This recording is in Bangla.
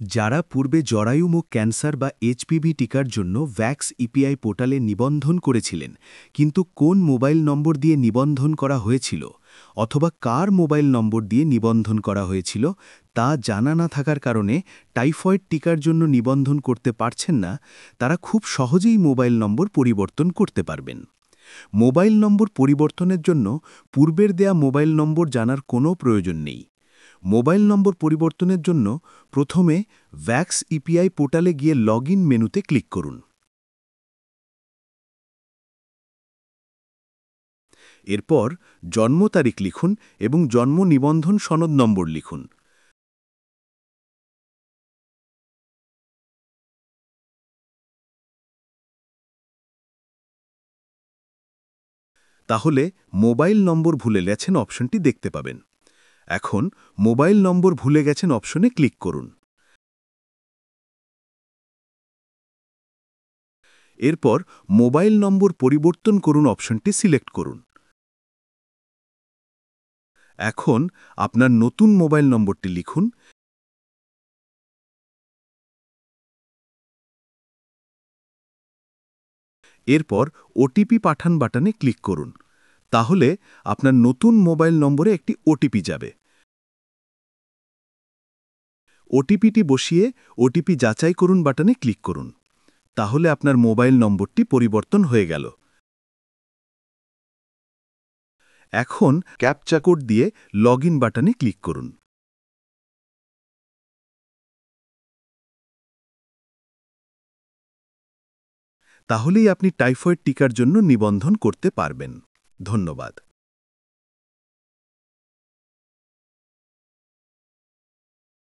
যারা পূর্বে জরায়ুমুখ ক্যান্সার বা এইচপিভি টিকার জন্য ভ্যাক্স ইপিআই পোর্টালে নিবন্ধন করেছিলেন, কিন্তু কোন মোবাইল নম্বর দিয়ে নিবন্ধন করা হয়েছিল অথবা কার মোবাইল নম্বর দিয়ে নিবন্ধন করা হয়েছিল তা জানা না থাকার কারণে টাইফয়েড টিকার জন্য নিবন্ধন করতে পারছেন না, তারা খুব সহজেই মোবাইল নম্বর পরিবর্তন করতে পারবেন। মোবাইল নম্বর পরিবর্তনের জন্য পূর্বের দেয়া মোবাইল নম্বর জানার কোনো প্রয়োজন নেই। মোবাইল নম্বর পরিবর্তনের জন্য প্রথমে ভ্যাক্স ইপিআই পোর্টালে গিয়ে লগইন মেনুতে ক্লিক করুন। এরপর জন্ম তারিখ লিখুন এবং জন্ম নিবন্ধন সনদ নম্বর লিখুন। তাহলে মোবাইল নম্বর ভুলে গেছেন অপশনটি দেখতে পাবেন। এখন মোবাইল নম্বর ভুলে গেছেন অপশনে ক্লিক করুন। এরপর মোবাইল নম্বর পরিবর্তন করুন অপশনটি সিলেক্ট করুন। এখন আপনার নতুন মোবাইল নম্বরটি লিখুন। এরপর ওটিপি পাঠান বাটনে ক্লিক করুন। তাহলে আপনার নতুন মোবাইল নম্বরে একটি ওটিপি যাবে। ওটিপিটি বসিয়ে ওটিপি যাচাই করুন বাটনে ক্লিক করুন। তাহলে আপনার মোবাইল নম্বরটি পরিবর্তন হয়ে গেল। এখন ক্যাপচা কোড দিয়ে লগইন বাটনে ক্লিক করুন। তাহলেই আপনি টাইফয়েড টিকার জন্য নিবন্ধন করতে পারবেন। ধন্যবাদ।